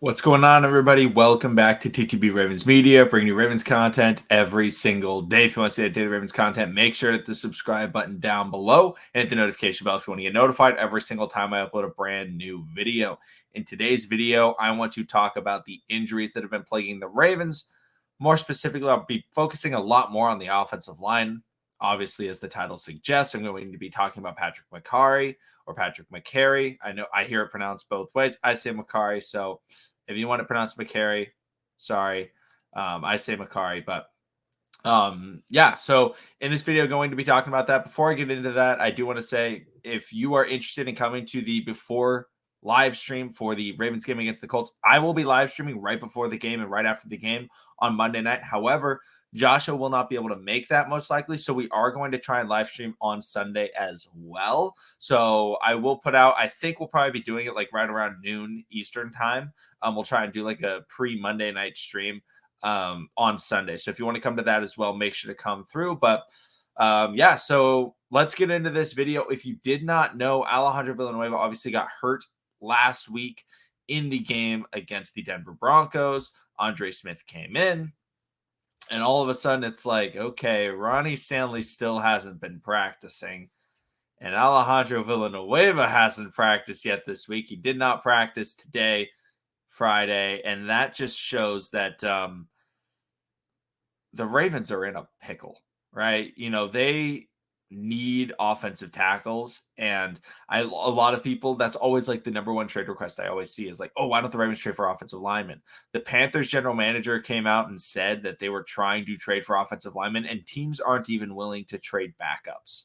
What's going on, everybody? Welcome back to TTB Ravens Media, bringing you Ravens content every single day. If you want to see that daily Ravens content, make sure to hit the subscribe button down below and hit the notification bell if you want to get notified every single time I upload a brand new video. In today's video, I want to talk about the injuries that have been plaguing the Ravens. More specifically, I'll be focusing a lot more on the offensive line. Obviously, as the title suggests, I'm going to be talking about Patrick Mekari or Patrick Mekari. I know I hear it pronounced both ways. I say Mekari, so if you want to pronounce Mekari, sorry, I say Mekari, but yeah. So in this video, going to be talking about that. Before I get into that, I do want to say if you are interested in coming to the before live stream for the Ravens game against the Colts, I will be live streaming right before the game and right after the game on Monday night. However, Joshua will not be able to make that most likely. So we are going to try and live stream on Sunday as well. So I will put out, I think we'll probably be doing it like right around noon Eastern time. We'll try and do like a pre-Monday night stream on Sunday. So if you want to come to that as well, make sure to come through. But yeah, so let's get into this video. If you did not know, Alejandro Villanueva obviously got hurt last week in the game against the Denver Broncos. Andre Smith came in. And all of a sudden, it's like, okay, Ronnie Stanley still hasn't been practicing. And Alejandro Villanueva hasn't practiced yet this week. He did not practice today, Friday. And that just shows that the Ravens are in a pickle, right? You know, they need offensive tackles. And a lot of people, that's always like the number one trade request I always see is like, oh, why don't the Ravens trade for offensive linemen? The Panthers general manager came out and said that they were trying to trade for offensive linemen, and teams aren't even willing to trade backups.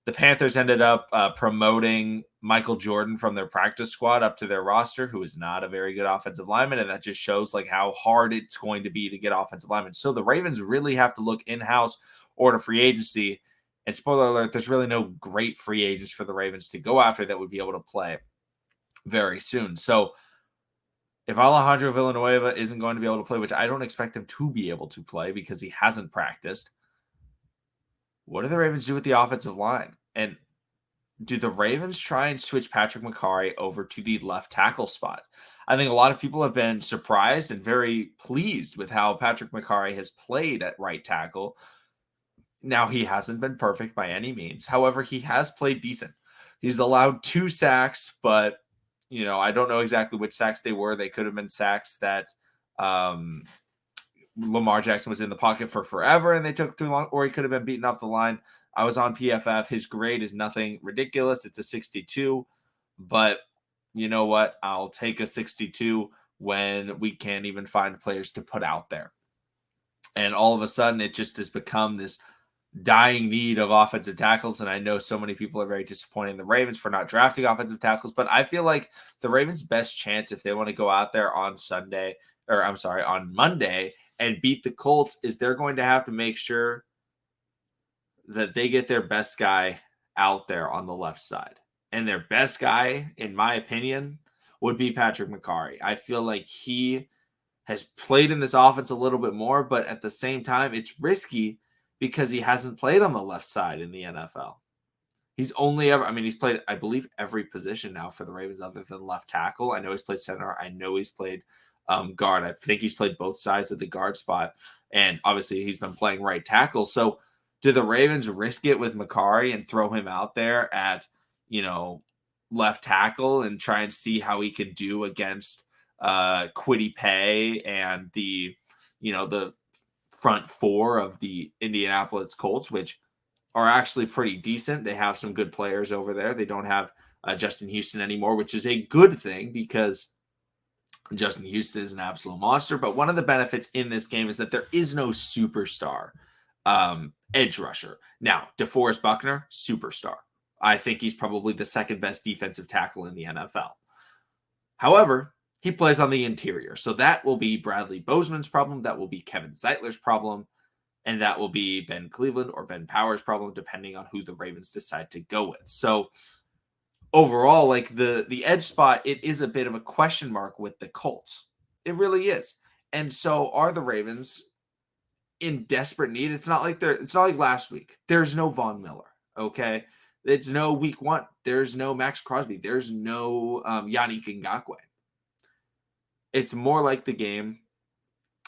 The Panthers ended up promoting Michael Jordan from their practice squad up to their roster, who is not a very good offensive lineman. And that just shows like how hard it's going to be to get offensive linemen. So the Ravens really have to look in-house or to free agency. And spoiler alert, there's really no great free agents for the Ravens to go after that would be able to play very soon. So if Alejandro Villanueva isn't going to be able to play, which I don't expect him to be able to play because he hasn't practiced, what do the Ravens do with the offensive line? And do the Ravens try and switch Patrick Mekari over to the left tackle spot? I think a lot of people have been surprised and very pleased with how Patrick Mekari has played at right tackle. Now, he hasn't been perfect by any means. However, he has played decent. He's allowed 2 sacks, but, you know, I don't know exactly which sacks they were. They could have been sacks that Lamar Jackson was in the pocket for forever and they took too long, or he could have been beaten off the line. I was on PFF. His grade is nothing ridiculous. It's a 62, but you know what? I'll take a 62 when we can't even find players to put out there. And all of a sudden, it just has become this dying need of offensive tackles. And I know so many people are very disappointed in the Ravens for not drafting offensive tackles, but I feel like the Ravens' best chance if they want to go out there on on Monday and beat the Colts is they're going to have to make sure that they get their best guy out there on the left side. And their best guy, in my opinion, would be Patrick Mekari. I feel like he has played in this offense a little bit more, but at the same time, it's risky because he hasn't played on the left side in the NFL. He's played, I believe, every position now for the Ravens other than left tackle. I know he's played center. I know he's played guard. I think he's played both sides of the guard spot. And obviously, he's been playing right tackle. So do the Ravens risk it with Mekari and throw him out there at, left tackle and try and see how he can do against Kwity Paye and the front 4 of the Indianapolis Colts, which are actually pretty decent. They have some good players over there. They don't have Justin Houston anymore, which is a good thing because Justin Houston is an absolute monster. But one of the benefits in this game is that there is no superstar edge rusher. Now, DeForest Buckner, superstar. I think he's probably the second best defensive tackle in the NFL. However, he plays on the interior. So that will be Bradley Bozeman's problem. That will be Kevin Zeitler's problem. And that will be Ben Cleveland or Ben Powers' problem, depending on who the Ravens decide to go with. So overall, like the edge spot, it is a bit of a question mark with the Colts. It really is. And so are the Ravens in desperate need? It's not like last week. There's no Von Miller. Okay. It's no week 1. There's no Max Crosby. There's no Yannick Ngakoue. It's more like the game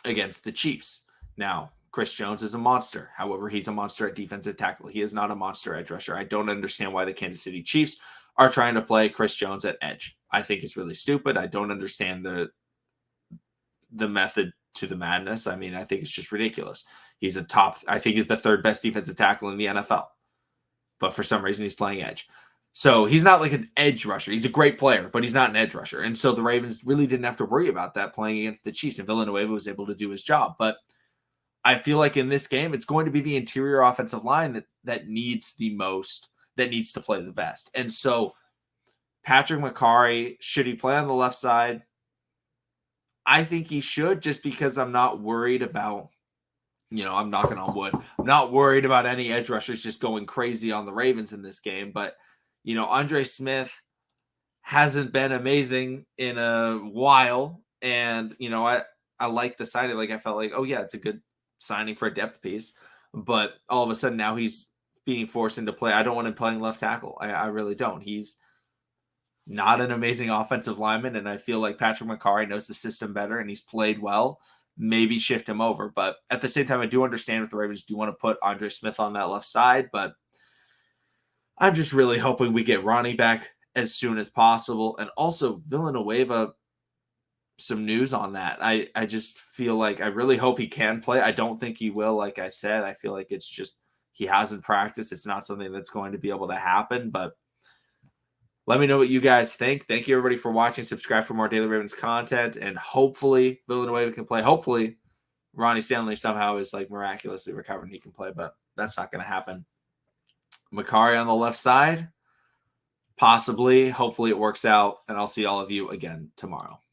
against the Chiefs. Now, Chris Jones is a monster. However, he's a monster at defensive tackle. He is not a monster edge rusher. I don't understand why the Kansas City Chiefs are trying to play Chris Jones at edge. I think it's really stupid. I don't understand the method to the madness. I mean, I think it's just ridiculous. I think he's the third best defensive tackle in the NFL. But for some reason, he's playing edge. So he's not like an edge rusher. He's a great player, but he's not an edge rusher. And so the Ravens really didn't have to worry about that playing against the Chiefs. And Villanueva was able to do his job. But I feel like in this game, it's going to be the interior offensive line that needs the most, that needs to play the best. And so Patrick Mekari, should he play on the left side? I think he should, just because I'm not worried about, I'm knocking on wood. I'm not worried about any edge rushers just going crazy on the Ravens in this game. But, Andre Smith hasn't been amazing in a while. And, I like the signing. Like, I felt like, oh, yeah, it's a good signing for a depth piece. But all of a sudden now he's being forced into play. I don't want him playing left tackle. I really don't. He's not an amazing offensive lineman, and I feel like Patrick Mekari knows the system better, and he's played well. Maybe shift him over. But at the same time, I do understand if the Ravens do want to put Andre Smith on that left side, but I'm just really hoping we get Ronnie back as soon as possible. And also Villanueva, some news on that. I just feel like I really hope he can play. I don't think he will. Like I said, I feel like it's just he hasn't practiced. It's not something that's going to be able to happen, but let me know what you guys think. Thank you, everybody, for watching. Subscribe for more Daily Ravens content, and hopefully Villanueva can play. Hopefully Ronnie Stanley somehow is like miraculously recovered and he can play, but that's not going to happen. Mekari on the left side, possibly. Hopefully it works out, and I'll see all of you again tomorrow.